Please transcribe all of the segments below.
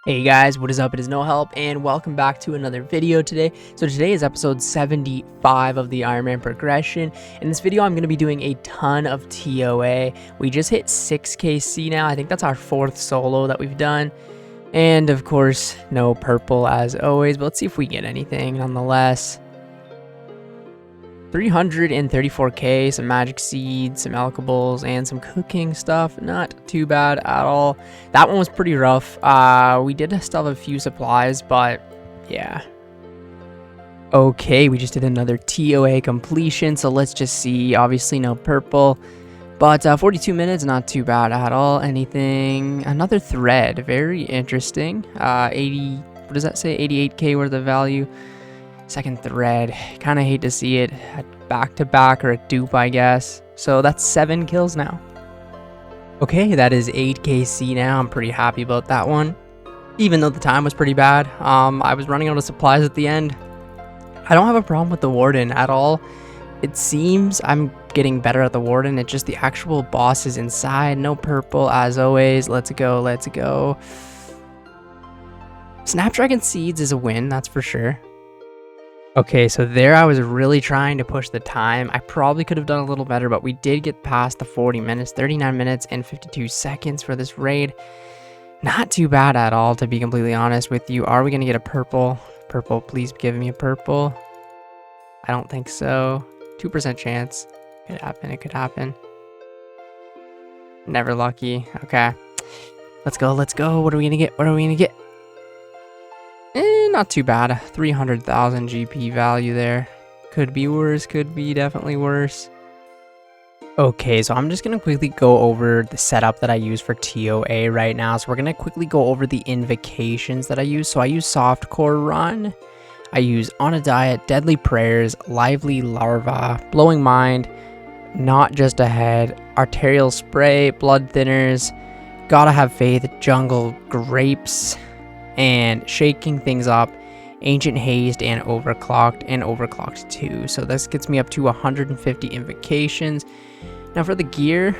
Hey guys, what is up? It is No Help and welcome back to another video today. So today is episode 75 of the Ironman progression. In this video, I'm going to be doing a ton of TOA. We just hit 6kc now. I think that's our 4th solo that we've done. And of course, no purple as always, but let's see if we get anything nonetheless. 334k, some magic seeds, some alkables, and some cooking stuff. Not too bad at all. That one was pretty rough. We did still have a few supplies, but yeah. Okay, we just did another TOA completion, so let's just see. Obviously no purple, but 42 minutes, not too bad at all. Anything, another thread, very interesting. 80, what does that say? 88k worth of value. Second thread, kind of hate to see it back to back, or a dupe, I guess. So that's 7 kills now. Okay, that is 8kc now. I'm pretty happy about that one, even though the time was pretty bad. I was running out of supplies at the end. I don't have a problem with the Warden at all. It seems I'm getting better at the Warden. It's just the actual boss is inside. No purple as always. Let's go, let's go. Snapdragon Seeds is a win, that's for sure. Okay, so there I was really trying to push the time. I probably could have done a little better, but we did get past the 40 minutes, 39 minutes and 52 seconds for this raid. Not too bad at all, to be completely honest with you. Are we going to get a purple? Purple, please give me a purple. I don't think so. 2% chance. Could happen, it could happen. Never lucky. Okay. Let's go, let's go. What are we going to get? What are we going to get? Not too bad. 300,000 GP value there. Could be worse, could be definitely worse. Okay, so I'm just going to quickly go over the setup that I use for TOA right now. So we're going to quickly go over the invocations that I use. So I use Softcore Run. I use On a Diet, Deadly Prayers, Lively Larva, Blowing Mind, Not Just Ahead, Arterial Spray, Blood Thinners, Gotta Have Faith, Jungle Grapes, and Shaking Things Up, Ancient Hazed, and Overclocked 2. So this gets me up to 150 invocations. Now for the gear,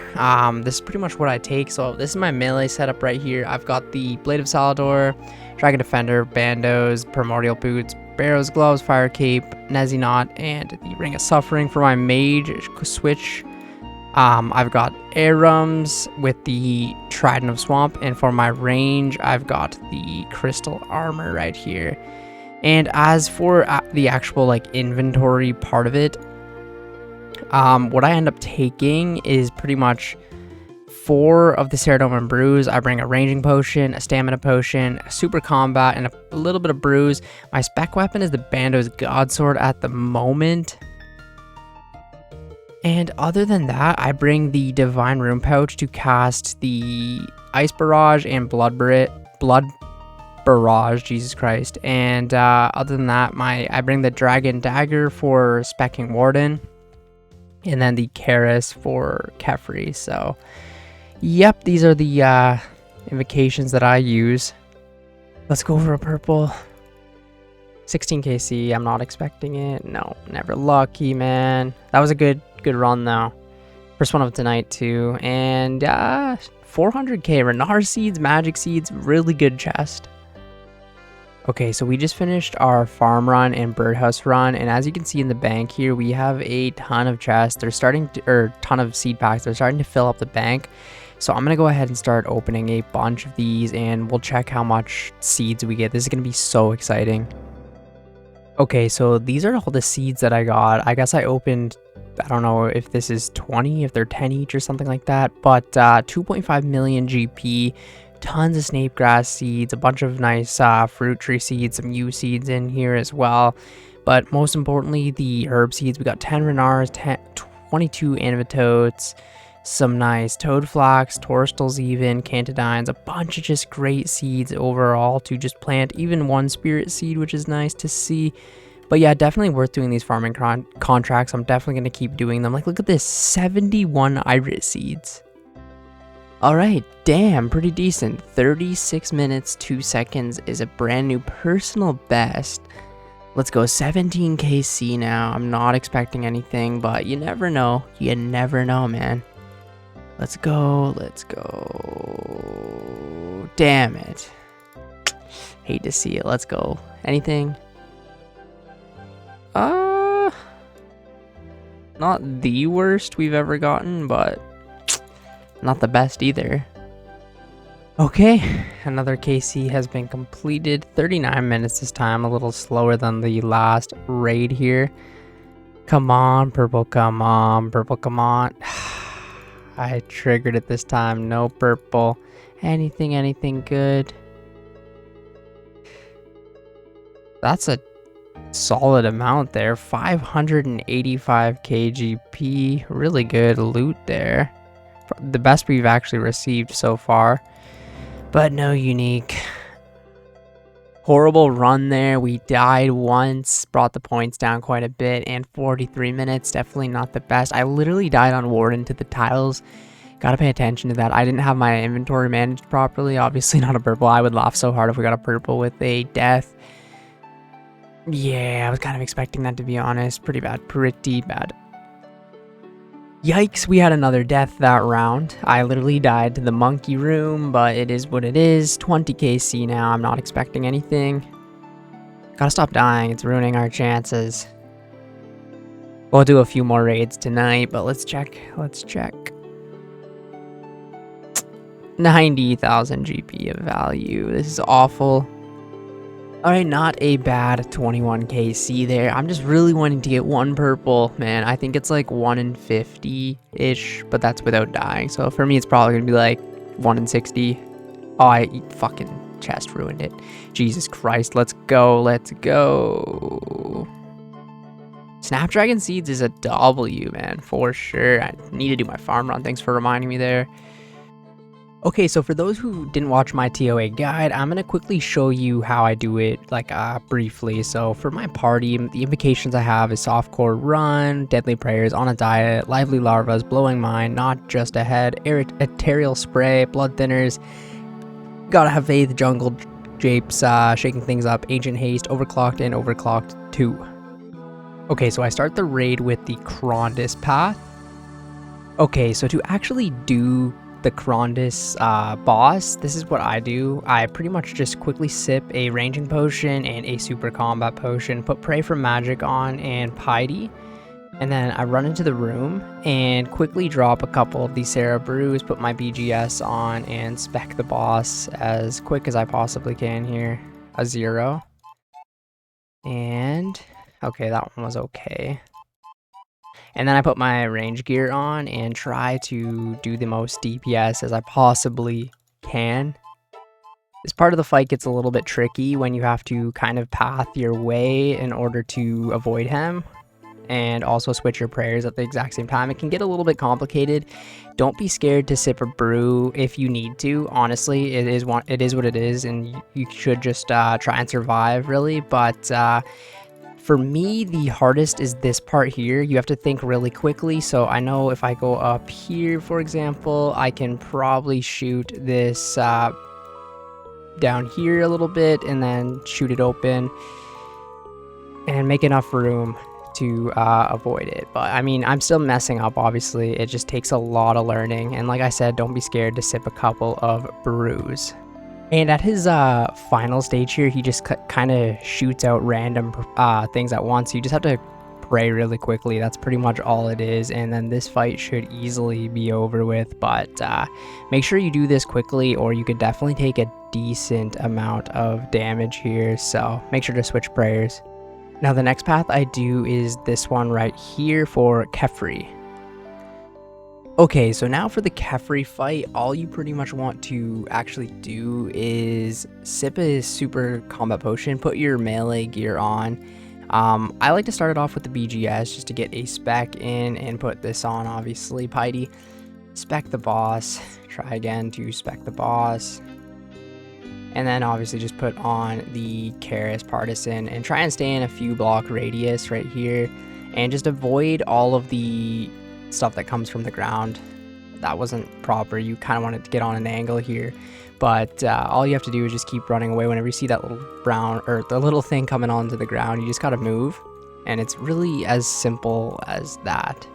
this is pretty much what I take. So this is my melee setup right here. I've got the Blade of Salador, Dragon Defender, Bandos, Primordial Boots, Barrows Gloves, Fire Cape, Nezi Knot, and the Ring of Suffering for my mage switch. I've got Arums with the Trident of Swamp, and for my range, I've got the Crystal Armor right here. And as for the actual inventory part of it, what I end up taking is pretty much 4 of the Ceridome Brews. I bring a Ranging Potion, a Stamina Potion, a Super Combat, and a little bit of Brews. My spec weapon is the Bandos Godsword at the moment. And other than that, I bring the Divine Rune Pouch to cast the Ice Barrage and Blood Barrage, Jesus Christ. And other than that, I bring the Dragon Dagger for specking Warden, and then the Karis for Kefri. So, yep, these are the invocations that I use. Let's go for a purple. 16kc, I'm not expecting it. No, never lucky, man. That was a good run though. First one of tonight too. And 400k Renar seeds, magic seeds, really good chest. Okay, so we just finished our farm run and birdhouse run, and as you can see in the bank here, we have a ton of chests. They're starting to, or ton of seed packs. They're starting to fill up the bank. So I'm gonna go ahead and start opening a bunch of these, and we'll check how much seeds we get. This is gonna be so exciting. Okay, so these are all the seeds that I got. I guess I opened, I don't know if this is 20, if they're 10 each or something like that, but 2.5 million GP, tons of snape grass seeds, a bunch of nice fruit tree seeds, some yew seeds in here as well. But most importantly, the herb seeds. We got 10 Renars, 22 Anvitotes, some nice toad flax, torstals even, cantadines, a bunch of just great seeds overall to just plant, even one spirit seed, which is nice to see. But yeah, definitely worth doing these farming contracts. I'm definitely going to keep doing them. Like, look at this, 71 iris seeds. Alright, damn, pretty decent. 36 minutes, 2 seconds is a brand new personal best. Let's go 17kc now. I'm not expecting anything, but you never know. You never know, man. Let's go, let's go. Damn it. Hate to see it. Let's go. Anything? Not the worst we've ever gotten, but not the best either. Okay, another KC has been completed. 39 minutes this time, a little slower than the last raid here. Come on, purple, come on, purple, come on. I triggered it this time. No purple. Anything good? That's a solid amount there. 585 KGP. Really good loot there. The best we've actually received so far. But no unique. Horrible run there. We died once, brought the points down quite a bit, and 43 minutes, definitely not the best. I literally died on Warden to the tiles. Gotta pay attention to that. I didn't have my inventory managed properly. Obviously not a purple. I would laugh so hard if we got a purple with a death. Yeah, I was kind of expecting that, to be honest. Pretty bad. Pretty bad. Yikes, we had another death that round. I literally died to the monkey room, but it is what it is. 20 KC now. I'm not expecting anything. Gotta stop dying. It's ruining our chances. We'll do a few more raids tonight, but let's check. Let's check. 90,000 GP of value. This is awful. Alright, not a bad 21 KC there. I'm just really wanting to get one purple, man. I think it's like 1 in 50-ish, but that's without dying. So for me, it's probably going to be like 1 in 60. Oh, I fucking chest ruined it. Jesus Christ, let's go, let's go. Snapdragon Seeds is a W, man, for sure. I need to do my farm run. Thanks for reminding me there. Okay, so for those who didn't watch my TOA guide, I'm going to quickly show you how I do it, like, briefly. So for my party, the invocations I have is Softcore Run, Deadly Prayers, On a Diet, Lively Larvas, Blowing Mind, Not Just Ahead, Ethereal Spray, Blood Thinners, Gotta Have Faith, Jungle Japes, Shaking Things Up, Ancient Haste, Overclocked, and Overclocked 2. Okay, so I start the raid with the Crondis path. Okay, so to actually do the Crondis boss, this is what I do. I pretty much just quickly sip a ranging potion and a super combat potion, put Pray for Magic on and Piety, and then I run into the room and quickly drop a couple of these Sarah Brews, put my BGS on, and spec the boss as quick as I possibly can here. A 0. And okay, that one was okay. And then I put my range gear on and try to do the most DPS as I possibly can. This part of the fight gets a little bit tricky when you have to kind of path your way in order to avoid him. And also switch your prayers at the exact same time. It can get a little bit complicated. Don't be scared to sip a brew if you need to. Honestly, it is what it is, and you should just try and survive, really. But for me, the hardest is this part here. You have to think really quickly. So I know if I go up here, for example, I can probably shoot this down here a little bit and then shoot it open and make enough room to avoid it. But I mean, I'm still messing up, obviously. It just takes a lot of learning. And like I said, don't be scared to sip a couple of brews. And at his final stage here, he just kind of shoots out random things at once. You just have to pray really quickly. That's pretty much all it is. And then this fight should easily be over with. But make sure you do this quickly, or you could definitely take a decent amount of damage here. So make sure to switch prayers. Now the next path I do is this one right here for Kefri. Okay, so now for the Kefri fight, all you pretty much want to actually do is sip a super combat potion, put your melee gear on. I like to start it off with the BGS just to get a spec in and put this on, obviously. Piety, spec the boss, try again to spec the boss. And then obviously just put on the Karis Partisan and try and stay in a few block radius right here. And just avoid all of the stuff that comes from the ground. That wasn't proper. You kind of want it to get on an angle here. But all you have to do is just keep running away. Whenever you see that little brown, or the little thing coming onto the ground, you just gotta move. And it's really as simple as that.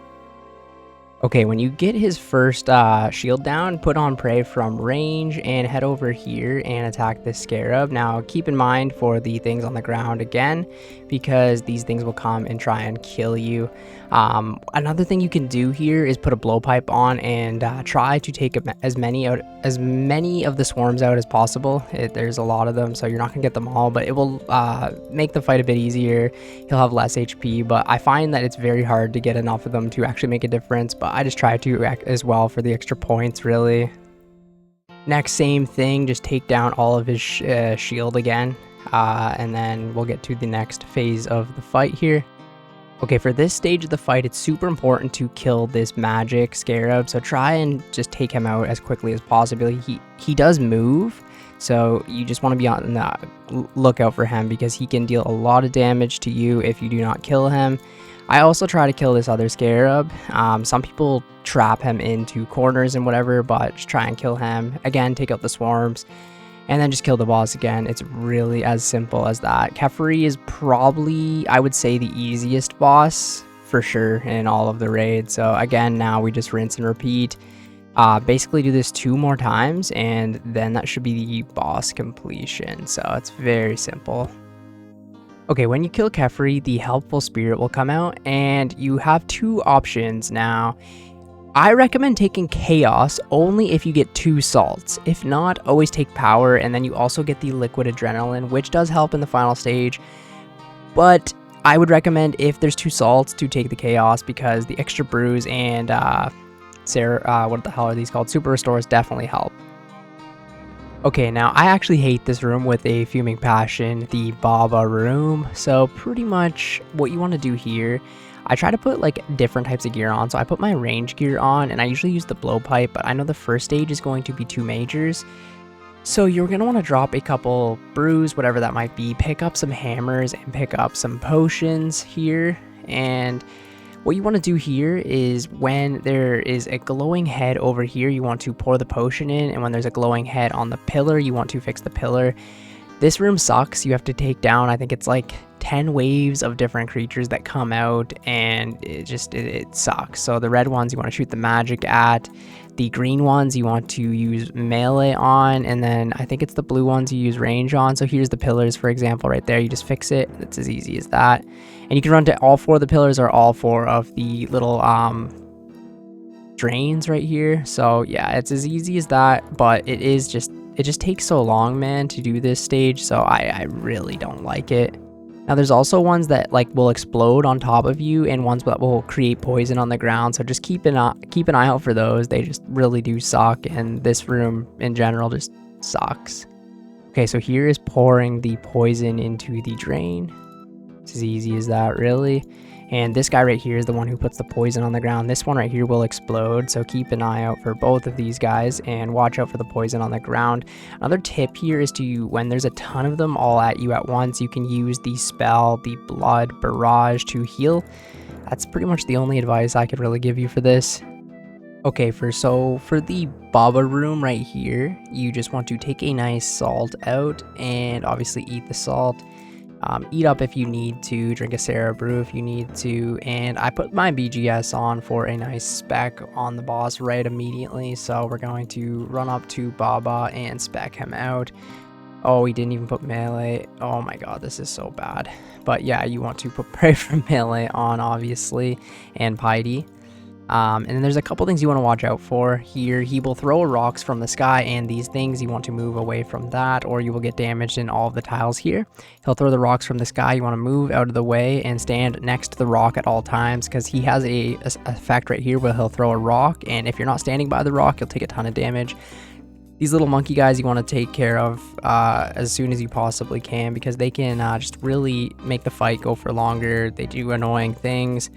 Okay, when you get his first shield down, put on Prey from range and head over here and attack this Scarab. Now, keep in mind for the things on the ground again, because these things will come and try and kill you. Another thing you can do here is put a blowpipe on and try to take as many of the swarms out as possible. There's a lot of them, so you're not gonna get them all, but it will make the fight a bit easier. He'll have less HP, but I find that it's very hard to get enough of them to actually make a difference, but I just try to as well for the extra points, really. Next, same thing, just take down all of his shield again, and then we'll get to the next phase of the fight here. Okay, for this stage of the fight, it's super important to kill this magic Scarab, so try and just take him out as quickly as possible. He does move, so you just want to be on the lookout for him, because he can deal a lot of damage to you if you do not kill him. I also try to kill this other Scarab. Some people trap him into corners and whatever, but just try and kill him. Again, take out the swarms, and then just kill the boss again. It's really as simple as that. Creephara is probably, I would say, the easiest boss for sure in all of the raids. So again, now we just rinse and repeat. Basically do this 2 more times, and then that should be the boss completion. So it's very simple. Okay, when you kill Creephara, the helpful spirit will come out, and you have 2 options now. I recommend taking Chaos only if you get 2 salts. If not, always take Power, and then you also get the Liquid Adrenaline, which does help in the final stage. But I would recommend, if there's 2 salts, to take the Chaos, because the extra brews and what the hell are these called? Super Restores definitely help. Okay, now I actually hate this room with a fuming passion, the Baba room. So pretty much what you want to do here, I try to put like different types of gear on. So I put my range gear on, and I usually use the blowpipe, but I know the first stage is going to be 2 majors. So you're going to want to drop a couple brews, whatever that might be, pick up some hammers and pick up some potions here. And what you want to do here is, when there is a glowing head over here, you want to pour the potion in, and when there's a glowing head on the pillar, you want to fix the pillar. This room sucks. You have to take down, I think it's like 10 waves of different creatures that come out, and it sucks. So the red ones you want to shoot the magic at, the green ones you want to use melee on, and then I think it's the blue ones you use range on. So here's the pillars, for example, right there. You just fix it. It's as easy as that. And you can run to all 4 of the pillars or all 4 of the little drains right here. So yeah, it's as easy as that, but it just takes so long, man, to do this stage, so I really don't like it. Now there's also ones that like will explode on top of you, and ones that will create poison on the ground, so just keep an eye out for those. They just really do suck, and this room in general just sucks. Okay, so here is pouring the poison into the drain. It's as easy as that, really. And this guy right here is the one who puts the poison on the ground. This one right here will explode, so keep an eye out for both of these guys and watch out for the poison on the ground. Another tip here is to, when there's a ton of them all at you at once, you can use the spell, the Blood Barrage, to heal. That's pretty much the only advice I could really give you for this. Okay, for the Baba room right here, you just want to take a nice salt out and obviously eat the salt. Eat up if you need to, drink a Sarah brew if you need to, and I put my BGS on for a nice spec on the boss right immediately, so we're going to run up to Baba and spec him out. Oh, he didn't even put melee. Oh my god, this is so bad. But yeah, you want to put Prey from melee on, obviously, and Piety. And then there's a couple things you want to watch out for here. He will throw rocks from the sky, and these things you want to move away from that, or you will get damaged in all of the tiles here. He'll throw the rocks from the sky. You want to move out of the way and stand next to the rock at all times, because he has a effect right here where he'll throw a rock, and if you're not standing by the rock, you'll take a ton of damage. These little monkey guys you want to take care of as soon as you possibly can, because they can just really make the fight go for longer. They do annoying things,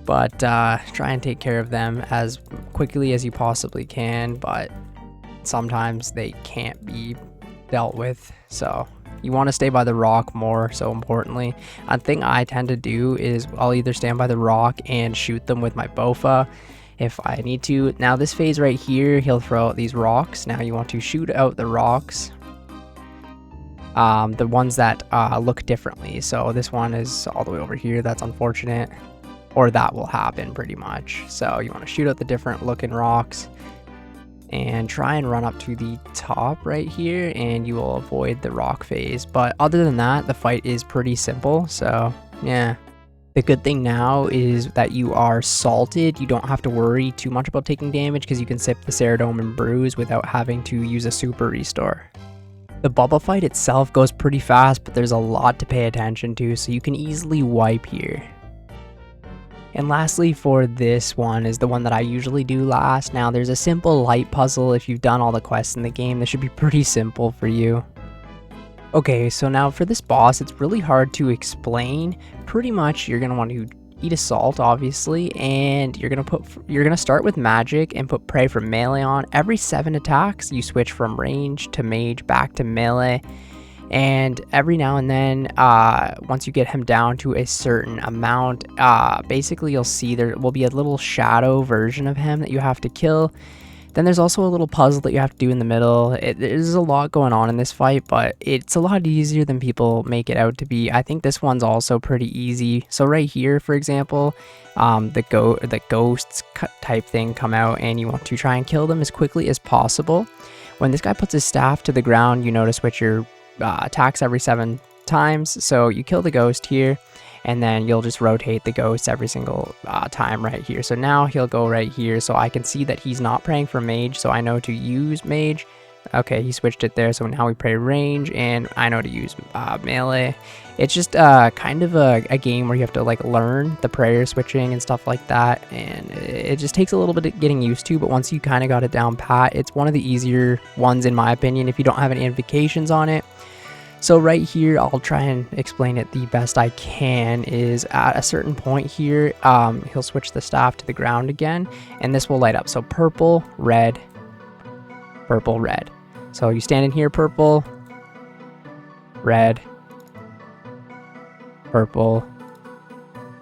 but try and take care of them as quickly as you possibly can, but sometimes they can't be dealt with, so you want to stay by the rock more. So importantly, a thing I tend to do is I'll either stand by the rock and shoot them with my bofa if I need to. Now this phase right here, he'll throw out these rocks. Now you want to shoot out the rocks, the ones that look differently. So this one is all the way over here. That's unfortunate. or that will happen pretty much. So you want to shoot out the different looking rocks and try and run up to the top right here, and you will avoid the rock phase. But other than that, the fight is pretty simple. So yeah. The good thing now is that you are salted. You don't have to worry too much about taking damage because you can sip the Ceridome and Bruise without having to use a super restore. The bubble fight itself goes pretty fast, but there's a lot to pay attention to, so you can easily wipe here. And lastly for this one is the one that I usually do last. Now there's a simple light puzzle. If you've done all the quests in the game, this should be pretty simple for you. Okay, so now for this boss, it's really hard to explain. Pretty much, you're gonna want to eat a salt, obviously, and you're gonna start with magic and put prey from melee on. Every 7 attacks, you switch from range to mage back to melee, and every now and then, once you get him down to a certain amount, basically you'll see there will be a little shadow version of him that you have to kill. Then there's also a little puzzle that you have to do in the middle. There's a lot going on in this fight, but it's a lot easier than people make it out to be. I think this one's also pretty easy. So right here, for example, the ghosts type thing come out, and you want to try and kill them as quickly as possible. When this guy puts his staff to the ground, you notice switch your attacks every 7 times. So you kill the ghost here, and then you'll just rotate the ghosts every single time right here. So now he'll go right here, so I can see that he's not praying for mage, so I know to use mage. Okay, he switched it there, so now we pray range, and I know to use melee. It's just kind of a game where you have to like learn the prayer switching and stuff like that, and it just takes a little bit of getting used to, but once you kind of got it down pat, it's one of the easier ones in my opinion if you don't have any invocations on it. So right here, I'll try and explain it the best I can, is at a certain point here, he'll switch the staff to the ground again, and this will light up. So purple, red, purple, red. So you stand in here, purple, red, purple,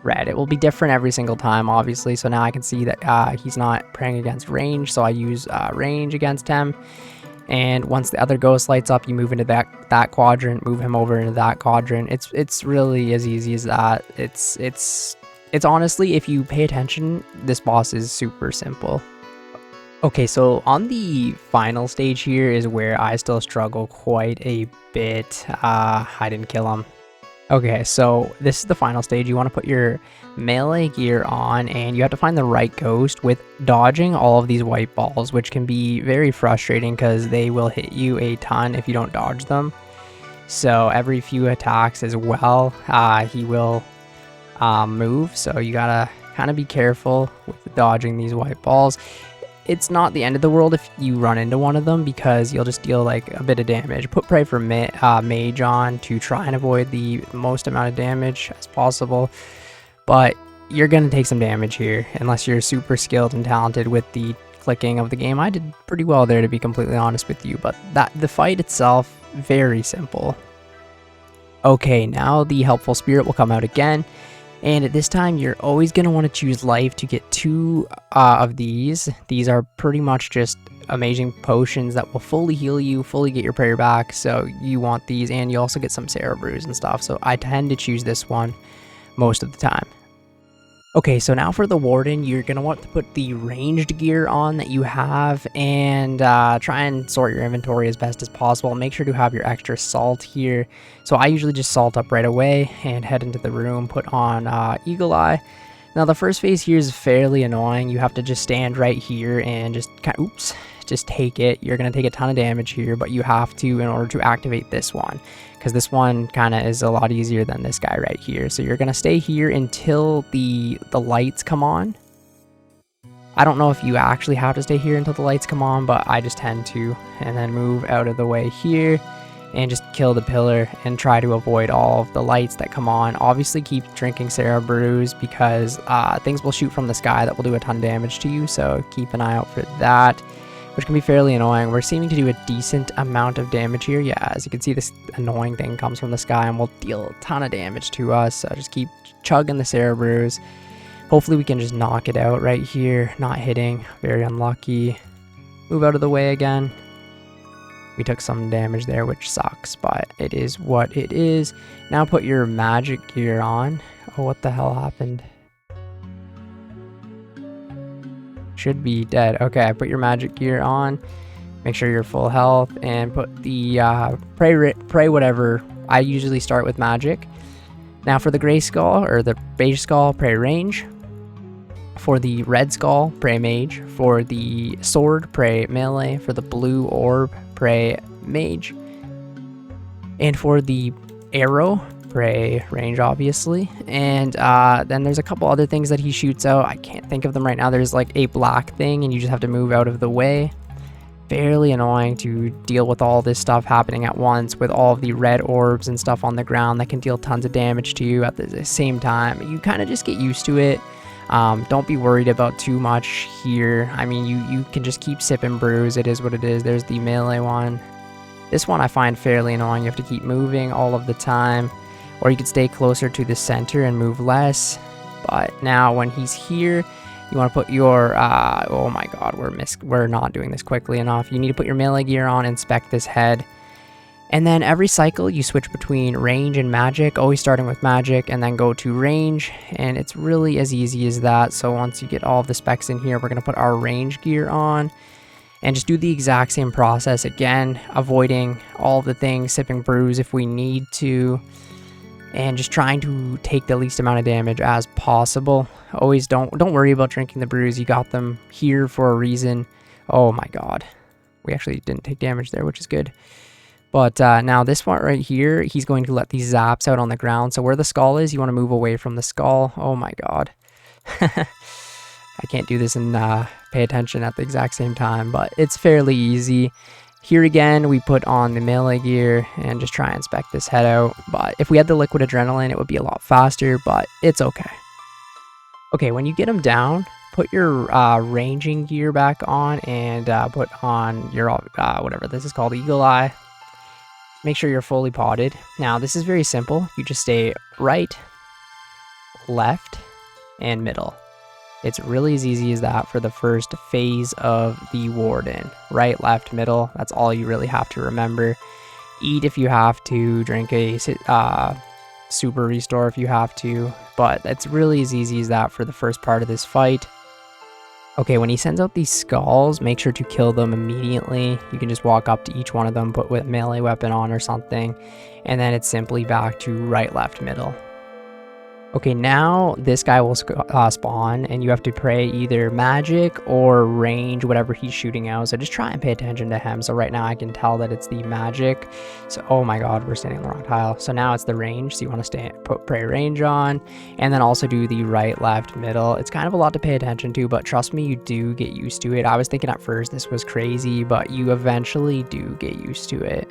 red. It will be different every single time, obviously. So now I can see that he's not praying against range, so I use range against him. And once the other ghost lights up, you move into that quadrant, move him over into that quadrant. It's really as easy as that. It's honestly, if you pay attention, this boss is super simple. Okay, so on the final stage here is where I still struggle quite a bit. I didn't kill him. Okay, so this is the final stage. You want to put your melee gear on, and you have to find the right ghost with dodging all of these white balls, which can be very frustrating because they will hit you a ton if you don't dodge them. So every few attacks as well, he will move, so you gotta kind of be careful with dodging these white balls. It's not the end of the world if you run into one of them, because you'll just deal like a bit of damage. Put pray for mage on to try and avoid the most amount of damage as possible, but you're gonna take some damage here unless you're super skilled and talented with the clicking of the game. I did pretty well there, to be completely honest with you, but the fight itself, very simple. Okay, now the helpful spirit will come out again. And at this time, you're always going to want to choose life to get 2 of these. These are pretty much just amazing potions that will fully heal you, fully get your prayer back. So you want these, and you also get some Sarah Brews and stuff. So I tend to choose this one most of the time. Okay, so now for the Warden, you're going to want to put the ranged gear on that you have, and try and sort your inventory as best as possible. Make sure to have your extra salt here. So I usually just salt up right away and head into the room, put on Eagle Eye. Now the first phase here is fairly annoying. You have to just stand right here and just just take it. You're going to take a ton of damage here, but you have to in order to activate this one, because this one kind of is a lot easier than this guy right here. So you're going to stay here until the lights come on. I don't know if you actually have to stay here until the lights come on, but I just tend to, and then move out of the way here and just kill the pillar and try to avoid all of the lights that come on. Obviously keep drinking Sarah Brews, because things will shoot from the sky that will do a ton of damage to you, so keep an eye out for that, which can be fairly annoying. We're seeming to do a decent amount of damage here. Yeah, as you can see, this annoying thing comes from the sky and will deal a ton of damage to us, so just keep chugging the Sarah Brews. Hopefully we can just knock it out right here. Not hitting, very unlucky. Move out of the way again. We took some damage there, which sucks, but it is what it is. Now put your magic gear on. Oh, what the hell happened? should be dead. Okay, put your magic gear on. Make sure you're full health, and put the pray whatever. I usually start with magic. Now for the gray skull, or the beige skull, pray range. For the red skull, pray mage. For the sword, pray melee. For the blue orb, pray mage. And for the arrow, pray range, obviously. And then there's a couple other things that he shoots out. I can't think of them right now. There's like a black thing, and you just have to move out of the way. Fairly annoying to deal with all this stuff happening at once, with all of the red orbs and stuff on the ground that can deal tons of damage to you at the same time. You kind of just get used to it. Don't be worried about too much here. I mean, you can just keep sipping brews. It is what it is. There's the melee one. This one I find fairly annoying. You have to keep moving all of the time, or you could stay closer to the center and move less. But now when he's here, you want to put your, oh my god, we're not doing this quickly enough. You need to put your melee gear on, inspect this head. And then every cycle you switch between range and magic, always starting with magic, and then go to range. And it's really as easy as that. So once you get all of the specs in here, we're going to put our range gear on. And just do the exact same process again, avoiding all of the things, sipping brews if we need to. And just trying to take the least amount of damage as possible. Always don't worry about drinking the brews. You got them here for a reason. Oh my god. We actually didn't take damage there, which is good. But now this one right here, he's going to let these zaps out on the ground. So where the skull is, you want to move away from the skull. Oh my god. I can't do this and pay attention at the exact same time, but it's fairly easy. Here again, we put on the melee gear and just try and spec this head out. But if we had the liquid adrenaline, it would be a lot faster, but it's okay. Okay, when you get him down, put your ranging gear back on, and put on your, whatever this is called, Eagle Eye. Make sure you're fully potted. Now, this is very simple. You just stay right, left, and middle. It's really as easy as that for the first phase of the Warden. Right, left, middle. That's all you really have to remember. Eat if you have to. Drink a super restore if you have to. But it's really as easy as that for the first part of this fight. Okay, when he sends out these skulls, make sure to kill them immediately. You can just walk up to each one of them, put a melee weapon on or something. And then it's simply back to right, left, middle. Okay, now this guy will spawn, and you have to pray either magic or range, whatever he's shooting out. So just try and pay attention to him. So right now I can tell that it's the magic. So, oh my god, we're standing on the wrong tile. So now it's the range. So you want to pray range on, and then also do the right, left, middle. It's kind of a lot to pay attention to, but trust me, you do get used to it. I was thinking at first this was crazy, but you eventually do get used to it.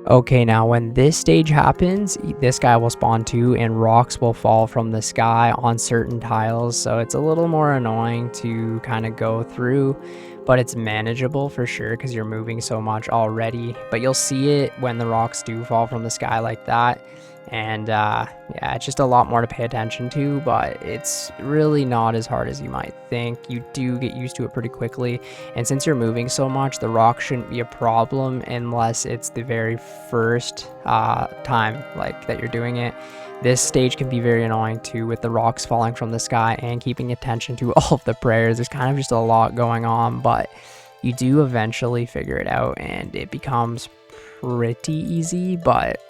Okay, now when this stage happens, this guy will spawn too, and rocks will fall from the sky on certain tiles, so it's a little more annoying to kind of go through, but it's manageable for sure because you're moving so much already. But you'll see it when the rocks do fall from the sky like that, and yeah, it's just a lot more to pay attention to, but it's really not as hard as you might think. You do get used to it pretty quickly, and since you're moving so much, the rock shouldn't be a problem unless it's the very first time like that you're doing it. This stage can be very annoying too, with the rocks falling from the sky and keeping attention to all of the prayers. There's kind of just a lot going on, but you do eventually figure it out, and it becomes pretty easy. But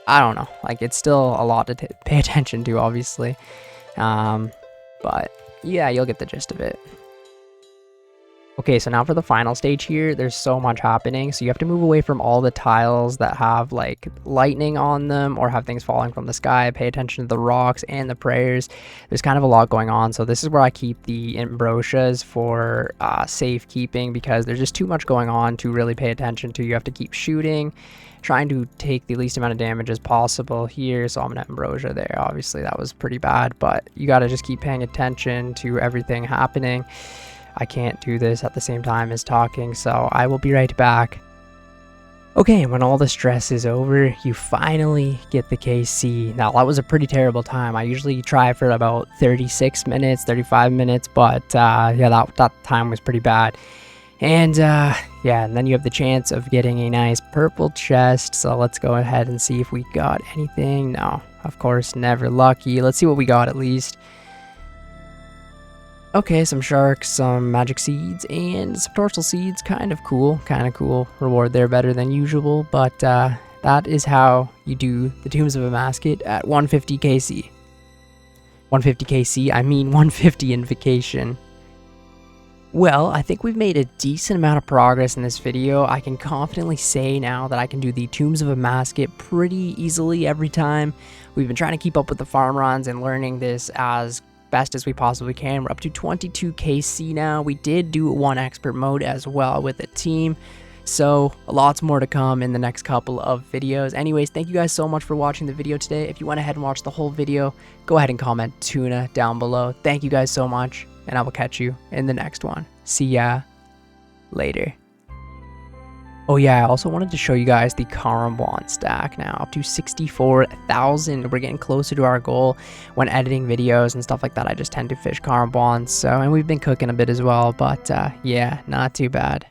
I don't know, like, it's still a lot to pay attention to, obviously. But yeah, you'll get the gist of it. Okay, so now for the final stage here, there's so much happening. So you have to move away from all the tiles that have like lightning on them or have things falling from the sky. Pay attention to the rocks and the prayers. There's kind of a lot going on. So this is where I keep the ambrosias for safekeeping, because there's just too much going on to really pay attention to. You have to keep shooting, trying to take the least amount of damage as possible here. So I'm gonna ambrosia there. Obviously that was pretty bad, but you got to just keep paying attention to everything happening. I can't do this at the same time as talking, so I will be right back. Okay, when all the stress is over, you finally get the KC. Now, that was a pretty terrible time. I usually try for about 36 minutes, 35 minutes, but yeah, that time was pretty bad. And yeah, and then you have the chance of getting a nice purple chest, so let's go ahead and see if we got anything. No, of course, never lucky. Let's see what we got at least. Okay, some sharks, some magic seeds, and some dorsal seeds. Kind of cool, Reward there better than usual, but that is how you do the Tombs of Amascut at 150 KC. 150 KC, I mean 150 invocation. Well, I think we've made a decent amount of progress in this video. I can confidently say now that I can do the Tombs of Amascut pretty easily every time. We've been trying to keep up with the farm runs and learning this as best as we possibly can. We're up to 22 KC now. We did do one expert mode as well with a team, so lots more to come in the next couple of videos. Anyways, thank you guys so much for watching the video today. If you went ahead and watched the whole video, go ahead and comment tuna down below. Thank you guys so much, and I will catch you in the next one. See ya later. Oh yeah, I also wanted to show you guys the Karambwan stack now, up to 64,000. We're getting closer to our goal. When editing videos and stuff like that, I just tend to fish Karambwans. So, and we've been cooking a bit as well, but yeah, not too bad.